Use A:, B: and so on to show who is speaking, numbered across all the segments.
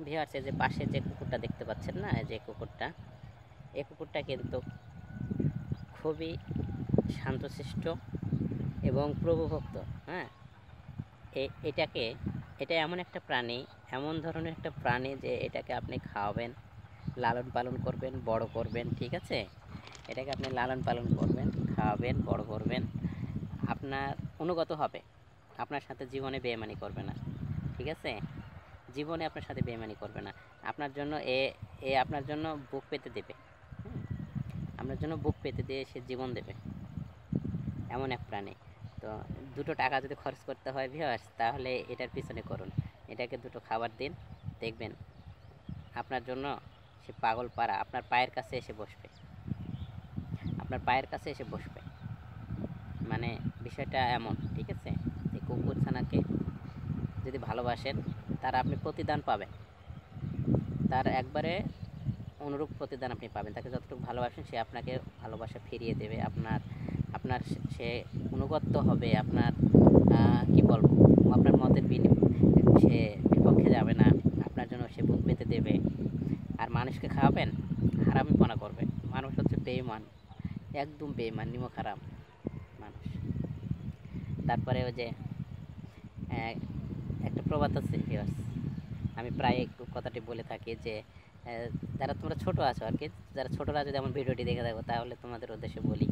A: Viewers, এই যে পাশে যে কুকুরটা দেখতে পাচ্ছেন না, এই যে কুকুরটা, এই কুকুরটা কিন্তু খুবই শান্তশিষ্ট এবং প্রভুভক্ত। হ্যাঁ, এটাকে এটা এমন একটা প্রাণী, এমন ধরনের একটা প্রাণী যে এটাকে আপনি খাওয়াবেন, লালন পালন করবেন, বড় করবেন, ঠিক আছে? এটাকে আপনি লালন পালন করবেন, খাওয়াবেন, বড় করবেন, আপনার অনুগত হবে, আপনার সাথে জীবনে বেইমানি করবে না, ঠিক আছে? জীবনে আপনার সাথে বেইমানি করবে না। আপনার জন্য এ আপনার জন্য বুক পেতে দেবে। আপনার জন্য বুক পেতে দিয়ে সে জীবন দেবে, এমন এক প্রাণী। তো দুটো টাকা যদি খরচ করতে হয় ভিউয়ার্স, তাহলে এটার পিছনে করুন। এটাকে দুটো খাবার দিন, দেখবেন আপনার জন্য সে পাগল পাড়া আপনার পায়ের কাছে এসে বসবে, আপনার পায়ের কাছে এসে বসবে। মানে বিষয়টা এমন, ঠিক আছে? এই কুকুর ছানাকে যদি ভালোবাসেন, তার আপনি প্রতিদান পাবেন, তার একবারে অনুরূপ প্রতিদান আপনি পাবেন। তাকে যতটুকু ভালোবাসেন সে আপনাকে ভালোবাসা ফিরিয়ে দেবে, আপনার সে অনুগত হবে, আপনার কি বলবো, আপনার মতের সে বিপক্ষে যাবে না, আপনার জন্য সে বুক পেতে দেবে। আর মানুষকে খাওয়াবেন, হারামিপনা করবে। মানুষ হচ্ছে বেঈমান, একদম বেঈমান, নিমক হারাম মানুষ। তারপরে ওই যে একটা প্রবাদ আছে ভিউয়ার্স, আমি প্রায় কথাটি বলে থাকি যে যারা তোমরা ছোট আছো আর কি, যারা ছোটরা যদি আমার ভিডিওটি দেখে থাকো, তাহলে তোমাদের উদ্দেশ্যে বলি,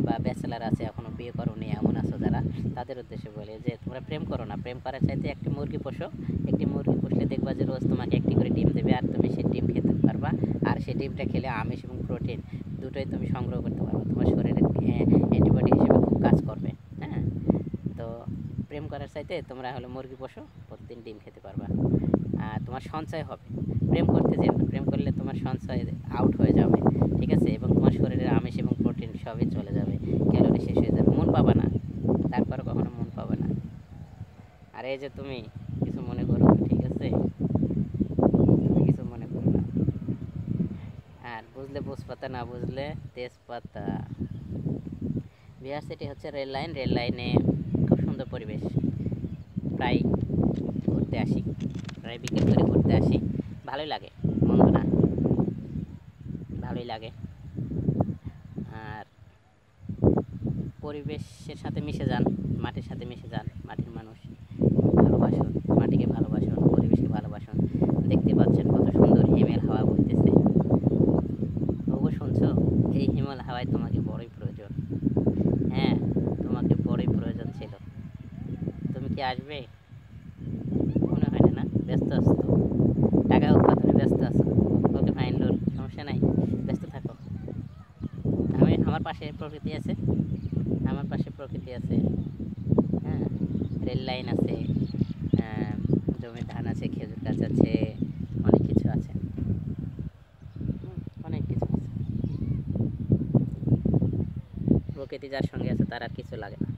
A: বা ব্যাচেলার আছে এখনও বিয়ে করোনি এমন আছো যারা, তাদের উদ্দেশ্যে বলি যে তোমরা প্রেম করো না, প্রেম করার চাইতে একটি মুরগি পোষো। একটি মুরগি পুষলে দেখবা যে রোজ তোমাকে একটি করে ডিম দেবে, আর তুমি সেই ডিম খেতে পারবা, আর সেই ডিমটা খেলে আমিষ এবং প্রোটিন দুটোই তুমি সংগ্রহ করতে পারবে, তোমার শরীরে অ্যান্টিবডি হিসেবে খুব কাজ করবে। হ্যাঁ, তো প্রেম করার চাইতে তোমরা হলো মুরগি পোষো, প্রতিদিন ডিম খেতে পারবা, আর তোমার সঞ্চয় হবে। প্রেম করতে যেও না, প্রেম করলে তোমার সঞ্চয় আউট হয়ে যাবে, ঠিক আছে? এবং তোমার শরীরের আমিষ এবং প্রোটিন সবই চলে যাবে, ক্যালোরি শেষ হয়ে যাবে, মন পাবা না, তারপরে কখনো মন পাবে না। আর এই যে তুমি কিছু মনে করো না, ঠিক আছে? তুমি কিছু মনে করো না। আর বুঝলে বুঝপাতা, না বুঝলে তেজপাতা। বিহার সিটি হচ্ছে রেল লাইন, রেল লাইনে খুব সুন্দর পরিবেশ, প্রায় ঘুরতে আসি, প্রায় বিকেল করে ঘুরতে আসি, ভালোই লাগে, মন্দ না, ভালোই লাগে। আর পরিবেশের সাথে মিশে যান, মাটির সাথে মিশে যান, মাটির মানুষ, ভালোবাসুন, মাটিকে ভালোবাসুন, পরিবেশকে ভালোবাসুন। দেখতে পাচ্ছেন কত সুন্দর হিমেল হাওয়া বইতেছে, তবু শুনছো? এই হিমেল হাওয়ায় তোমাকে বড়ই প্রয়োজন। হ্যাঁ, তোমাকে বড়ই প্রয়োজন ছিল। তুমি কি আসবে? মনে হয় না, ব্যস্ত আছো তো, টাকা উৎপাদনে ব্যস্ত আছো। ওকে ফাইন লোন, সমস্যা নাই, ব্যস্ত থাকো। আমার পাশে প্রকৃতি আছে, আমার পাশে প্রকৃতি আছে। হ্যাঁ, রেল লাইন আছে, জমির ধান আছে, খেজুর গাছ আছে, অনেক কিছু আছে, অনেক কিছু আছে। প্রকৃতি যার সঙ্গে আছে তার আর কিছু লাগে না।